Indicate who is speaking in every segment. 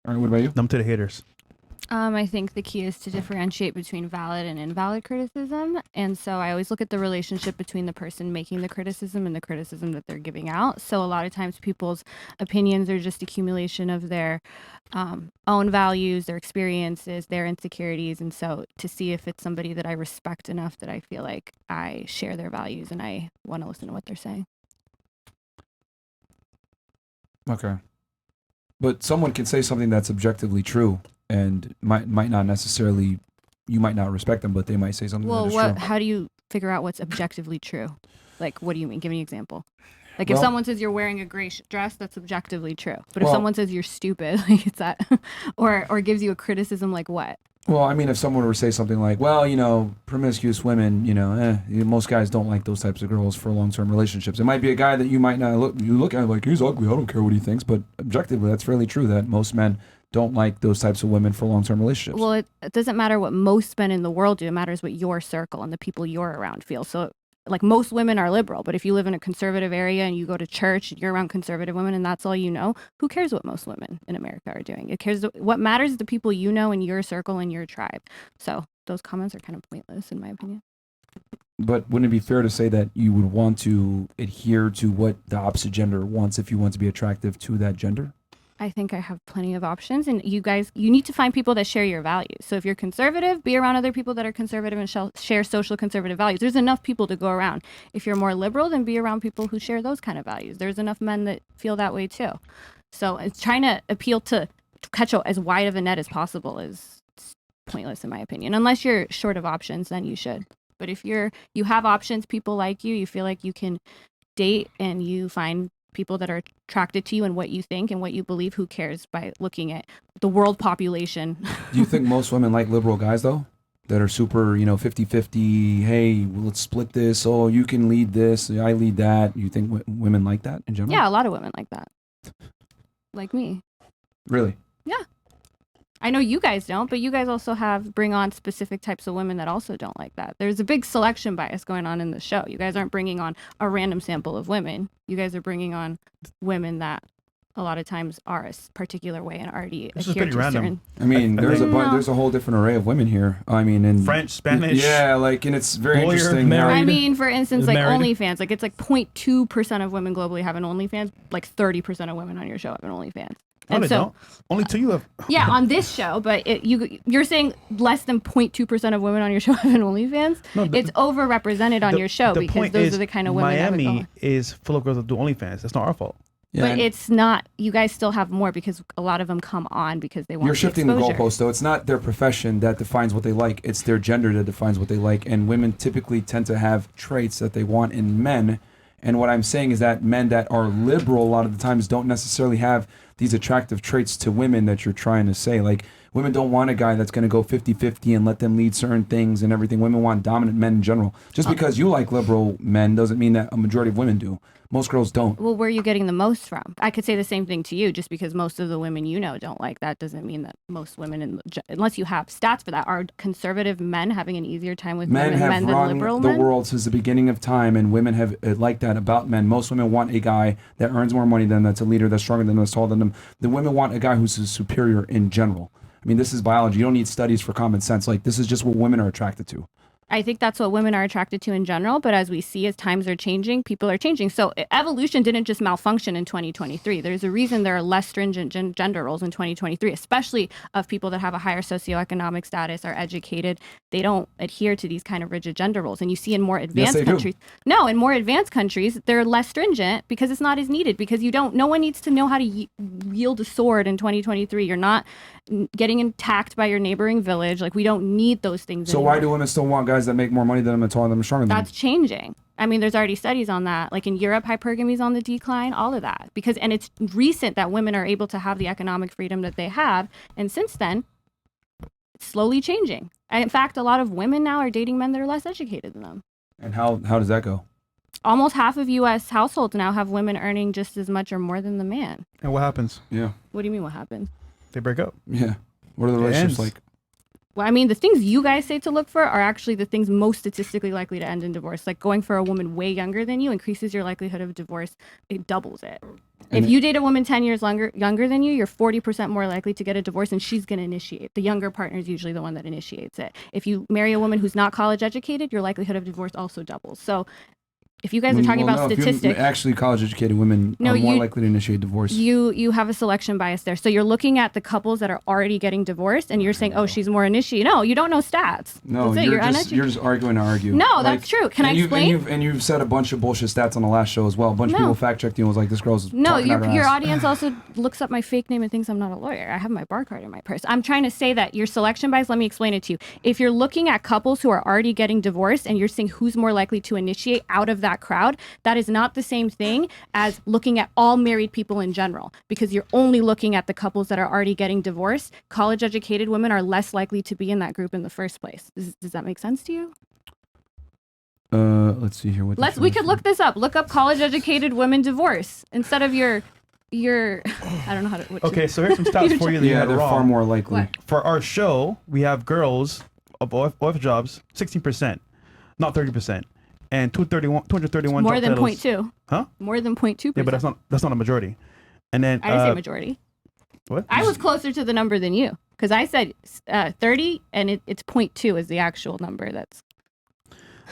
Speaker 1: All right, what about you?
Speaker 2: Numb to the haters.
Speaker 3: I think the key is to differentiate between valid and invalid criticism. And so I always look at the relationship between the person making the criticism and the criticism that they're giving out. So a lot of times people's opinions are just accumulation of their own values, their experiences, their insecurities. And so to see if it's somebody that I respect enough that I feel like I share their values and I want to listen to what they're saying.
Speaker 1: Okay. But someone can say something that's objectively true and might not necessarily, you might not respect them, but they might say something that is true.
Speaker 3: How do you figure out what's objectively true? Like, what do you mean? Give me an example. Like, if someone says you're wearing a gray dress, that's objectively true. But if someone says you're stupid, like, it's that, or gives you a criticism, like what?
Speaker 1: Well, I mean, if someone were to say something like, well, promiscuous women, most guys don't like those types of girls for long-term relationships. It might be a guy that you might not look at like, he's ugly, I don't care what he thinks, but objectively, that's fairly true that most men don't like those types of women for long-term relationships.
Speaker 3: Well, it doesn't matter what most men in the world do. It matters what your circle and the people you're around feel. So, like, most women are liberal, but if you live in a conservative area and you go to church, you're around conservative women and that's all you know, who cares what most women in America are doing? What matters is the people you know in your circle and your tribe. So those comments are kind of pointless in my opinion.
Speaker 1: But wouldn't it be fair to say that you would want to adhere to what the opposite gender wants if you want to be attractive to that gender?
Speaker 3: I think I have plenty of options, and you need to find people that share your values. So if you're conservative, be around other people that are conservative and share social conservative values. There's enough people to go around. If you're more liberal, then be around people who share those kind of values. There's enough men that feel that way too. So it's trying to appeal to catch as wide of a net as possible is pointless in my opinion. Unless you're short of options, then you should. But if you have options, people like you feel like you can date and you find people that are attracted to you and what you think and what you believe, who cares by looking at the world population?
Speaker 1: Do you think most women like liberal guys, though? That are super, 50-50, hey, let's split this, oh, you can lead this, I lead that. You think women like that in general?
Speaker 3: Yeah, a lot of women like that. Like me.
Speaker 1: Really?
Speaker 3: Yeah. I know you guys don't, but you guys also bring on specific types of women that also don't like that. There's a big selection bias going on in the show. You guys aren't bringing on a random sample of women. You guys are bringing on women that a lot of times are a particular way and already adhere to certain.
Speaker 1: I mean, there's a whole different array of women here. I mean, in
Speaker 2: French, Spanish.
Speaker 1: Yeah, and it's very interesting.
Speaker 2: Married.
Speaker 3: I mean, for instance, like OnlyFans, like it's like 0.2% of women globally have an OnlyFans. Like 30% of women on your show have an OnlyFans.
Speaker 2: And they don't. Only two you have.
Speaker 3: Yeah, on this show, but you're saying less than 0.2% of women on your show have an OnlyFans? No, it's overrepresented on your show because those are the kind of women
Speaker 2: Miami is full of girls that do OnlyFans. That's not our fault.
Speaker 3: Yeah, but it's not, you guys still have more because a lot of them come on because they want
Speaker 1: You're shifting the goalpost, though. It's not their profession that defines what they like. It's their gender that defines what they like. And women typically tend to have traits that they want in men. And what I'm saying is that men that are liberal a lot of the times don't necessarily have these attractive traits to women that you're trying to say. Like, women don't want a guy that's going to go 50-50 and let them lead certain things and everything. Women want dominant men in general. Just because you like liberal men doesn't mean that a majority of women do. Most girls don't.
Speaker 3: Well, where are you getting the most from? I could say the same thing to you. Just because most of the women don't like that doesn't mean that most women, unless you have stats for that, are conservative men having an easier time with men than liberal men?
Speaker 1: Men have run the world since the beginning of time, and women have liked that about men. Most women want a guy that earns more money than them, that's a leader, that's stronger than them, that's taller than them. The women want a guy who's superior in general. I mean, this is biology. You don't need studies for common sense. Like, this is just what women are attracted to.
Speaker 3: I think that's what women are attracted to in general, but as we see, as times are changing, people are changing. So evolution didn't just malfunction in 2023. There's a reason there are less stringent gender roles in 2023, especially of people that have a higher socioeconomic status, are educated. They don't adhere to these kind of rigid gender roles. And you see in more advanced countries. No, in more advanced countries, they're less stringent because it's not as needed, because no one needs to know how to wield a sword in 2023. You're not getting attacked by your neighboring village. Like, we don't need those things
Speaker 1: So
Speaker 3: anymore.
Speaker 1: Why do women still want guys that make more money than them and taller than them and stronger than them?
Speaker 3: That's changing. I mean, there's already studies on that. Like in Europe, hypergamy is on the decline, all of that. And it's recent that women are able to have the economic freedom that they have. And since then, it's slowly changing. And in fact, a lot of women now are dating men that are less educated than them.
Speaker 1: And how does that go?
Speaker 3: Almost half of U.S. households now have women earning just as much or more than the man.
Speaker 2: And what happens?
Speaker 1: Yeah.
Speaker 3: What do you mean what happens?
Speaker 2: They break up.
Speaker 1: Yeah. What are the relationships like?
Speaker 3: Well, I mean, the things you guys say to look for are actually the things most statistically likely to end in divorce. Like going for a woman way younger than you increases your likelihood of divorce. It doubles it. If you date a woman 10 years younger than you, you're 40% more likely to get a divorce, and she's going to initiate. The younger partner is usually the one that initiates it. If you marry a woman who's not college educated, your likelihood of divorce also doubles. So if you guys are talking about statistics,
Speaker 1: actually, college-educated women are more likely to initiate divorce.
Speaker 3: You have a selection bias there. So you're looking at the couples that are already getting divorced, and you're saying, "Oh, she's more initiated." No, you don't know stats.
Speaker 1: No, you're just arguing to argue.
Speaker 3: No, that's true. Can I explain?
Speaker 1: And you've said a bunch of bullshit stats on the last show as well. A bunch of people fact-checked you and was like, "This girl's talking out her
Speaker 3: your
Speaker 1: ass."
Speaker 3: audience also looks up my fake name and thinks I'm not a lawyer. I have my bar card in my purse. I'm trying to say that your selection bias. Let me explain it to you. If you're looking at couples who are already getting divorced, and you're seeing who's more likely to initiate out of that crowd, that is not the same thing as looking at all married people in general, because you're only looking at the couples that are already getting divorced. College educated women are less likely to be in that group in the first place. Does that make sense to you?
Speaker 1: Let's see here.
Speaker 3: We could look this up. Look up college educated women divorce instead of your I don't know how to.
Speaker 2: Okay, so here's some stats for you that you had
Speaker 1: they're
Speaker 2: wrong.
Speaker 1: far more likely.
Speaker 3: What?
Speaker 2: For our show, we have girls of OF jobs, 16%, not 30%. And 231
Speaker 3: more
Speaker 2: job
Speaker 3: than
Speaker 2: titles.
Speaker 3: 0.2.
Speaker 2: Huh?
Speaker 3: More than 0.2%.
Speaker 2: Yeah, but that's not a majority. And then
Speaker 3: I didn't say majority.
Speaker 2: What?
Speaker 3: I was closer to the number than you, because I said 30, and it's 0.2 is the actual number.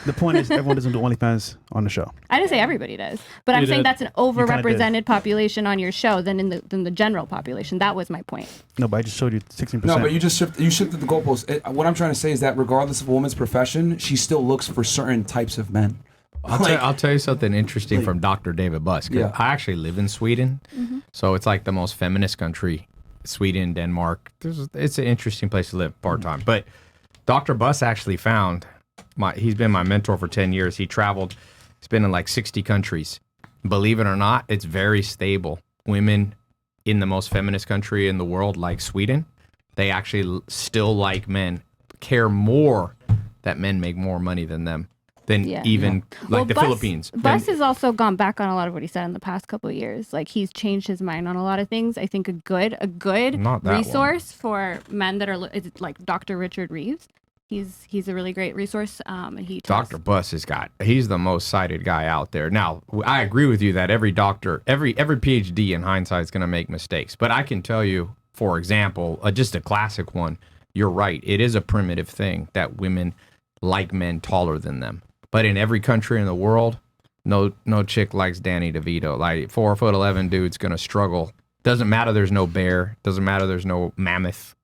Speaker 2: The point is, everyone doesn't do OnlyFans on the show.
Speaker 3: I didn't say everybody does, but I'm saying that's an overrepresented population on your show than in the general population. That was my point.
Speaker 2: No, but I just showed you 16%.
Speaker 1: No, but you shifted the goalposts. What I'm trying to say is that regardless of a woman's profession, she still looks for certain types of men.
Speaker 4: I'll tell you something interesting from Dr. David Buss.
Speaker 1: Yeah.
Speaker 4: I actually live in Sweden, so it's like the most feminist country. Sweden, Denmark. It's an interesting place to live part-time. But Dr. Buss actually found, he's been my mentor for 10 years. He traveled, he's been in like 60 countries. Believe it or not, it's very stable. Women in the most feminist country in the world, like Sweden, they actually still like men, care more that men make more money than them. Philippines.
Speaker 3: Buss has also gone back on a lot of what he said in the past couple of years. Like, he's changed his mind on a lot of things. I think a good resource for men that are is like Dr. Richard Reeves. He's a really great resource.
Speaker 4: Dr. Buss he's the most cited guy out there. Now, I agree with you that every doctor, every PhD in hindsight is going to make mistakes. But I can tell you, for example, just a classic one, you're right. It is a primitive thing that women like men taller than them. But in every country in the world, no chick likes Danny DeVito. Like 4'11" dude's gonna struggle. Doesn't matter. There's no bear. Doesn't matter. There's no mammoth.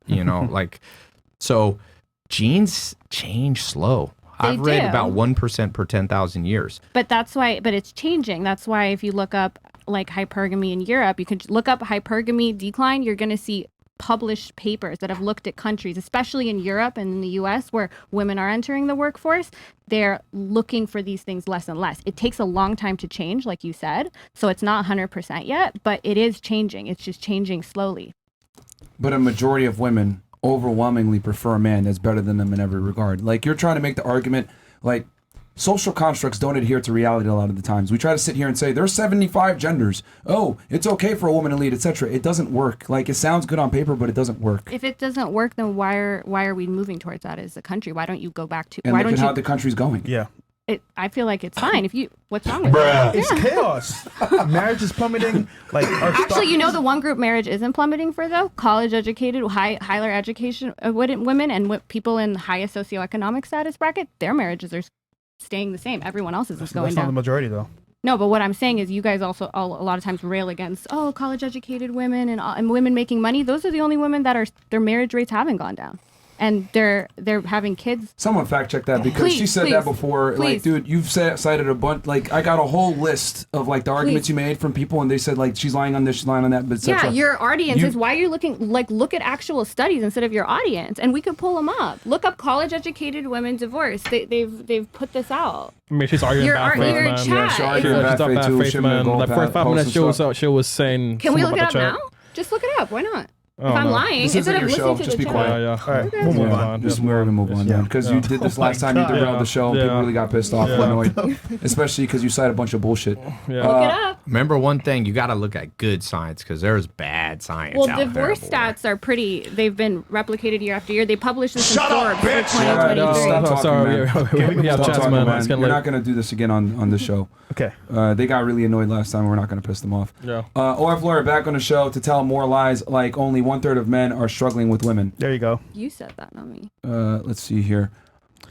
Speaker 4: So genes change slow. I've read about 1% per 10,000 years.
Speaker 3: But it's changing. That's why if you look up like hypergamy in Europe, you could look up hypergamy decline. You're gonna see published papers that have looked at countries, especially in Europe and in the US, where women are entering the workforce. They're looking for these things less and less. It takes a long time to change, like you said. So it's not 100% yet, but it is changing. It's just changing slowly.
Speaker 1: But a majority of women overwhelmingly prefer a man that's better than them in every regard. Like, you're trying to make the argument, like, social constructs don't adhere to reality a lot of the times. We try to sit here and say there's 75 genders. Oh, it's okay for a woman to lead, etc. It doesn't work. Like, it sounds good on paper, but it doesn't work.
Speaker 3: If it doesn't work, then why are we moving towards that as a country? Why don't you go back to?
Speaker 1: And
Speaker 3: why
Speaker 1: look
Speaker 3: don't
Speaker 1: at
Speaker 3: you?
Speaker 1: how the country's going.
Speaker 2: Yeah.
Speaker 3: I feel like it's fine. What's wrong with it?
Speaker 2: It's chaos. Marriage is plummeting. Like,
Speaker 3: actually, the one group marriage isn't plummeting for, though? College educated, higher education women and people in the highest socioeconomic status bracket, their marriages are staying the same. Everyone else's is going
Speaker 2: down. That's not the majority, though.
Speaker 3: No, but what I'm saying is you guys also a lot of times rail against, college educated women and women making money. Those are the only women that their marriage rates haven't gone down. And they're having kids.
Speaker 1: Someone fact check that, because she said that before. Like, dude, you've cited a bunch. Like, I got a whole list of like the arguments you made from people, and they said like she's lying on this, she's lying on that, but
Speaker 3: yeah, your audience is why you're looking. Like, look at actual studies instead of your audience, and we could pull them up. Look up college educated women divorced. They've put this out.
Speaker 5: I mean, she's arguing bad faith, man.
Speaker 1: Yeah, she's arguing bad faith too.
Speaker 5: Man. Like, for 5 minutes, she was saying.
Speaker 3: Can we look it up now? Just look it up. Why not? If I'm lying,
Speaker 1: This isn't
Speaker 3: instead of
Speaker 1: your
Speaker 3: listening
Speaker 1: show.
Speaker 3: to
Speaker 1: Just
Speaker 3: the
Speaker 1: be
Speaker 3: chat.
Speaker 1: quiet.
Speaker 2: All right,
Speaker 3: Okay.
Speaker 2: we'll move
Speaker 1: Yeah,
Speaker 2: on.
Speaker 1: just
Speaker 2: Yeah.
Speaker 1: we're gonna move on, man. Because you did this last time. You
Speaker 2: God.
Speaker 1: derailed the show.
Speaker 2: Yeah.
Speaker 1: People really got pissed off,
Speaker 2: Yeah.
Speaker 1: annoyed, especially because you cite a bunch of bullshit.
Speaker 2: Yeah.
Speaker 3: Look it up.
Speaker 4: Remember one thing, you got to look at good science because there's bad science
Speaker 3: Well,
Speaker 4: out
Speaker 3: divorce
Speaker 4: there. boy.
Speaker 3: stats are pretty. They've been replicated year after year. They published this
Speaker 5: Shut
Speaker 3: in
Speaker 5: up,
Speaker 3: Forbes for
Speaker 5: bitch!
Speaker 1: All right,
Speaker 3: 2023.
Speaker 1: stop talking,
Speaker 6: sorry,
Speaker 1: man.
Speaker 6: we have
Speaker 1: Stop
Speaker 6: chats,
Speaker 1: talking,
Speaker 6: man.
Speaker 1: man.
Speaker 6: It's
Speaker 1: You're
Speaker 6: getting
Speaker 1: not
Speaker 6: late.
Speaker 1: gonna do this again on the show.
Speaker 2: Okay.
Speaker 1: They got really annoyed last time. We're not gonna piss them off.
Speaker 6: Yeah.
Speaker 1: OF Lawyer back on the show to tell more lies. Like only 1/3 of men are struggling with women.
Speaker 2: There you go.
Speaker 3: You said that, not me.
Speaker 1: Let's see here.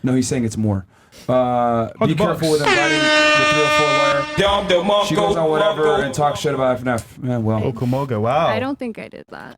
Speaker 1: No, he's saying it's more. Be careful with inviting the 304 lawyer. She goes on whatever and talks shit about FNF. Yeah, well,
Speaker 2: Okumoga. Wow.
Speaker 3: I don't think I did that.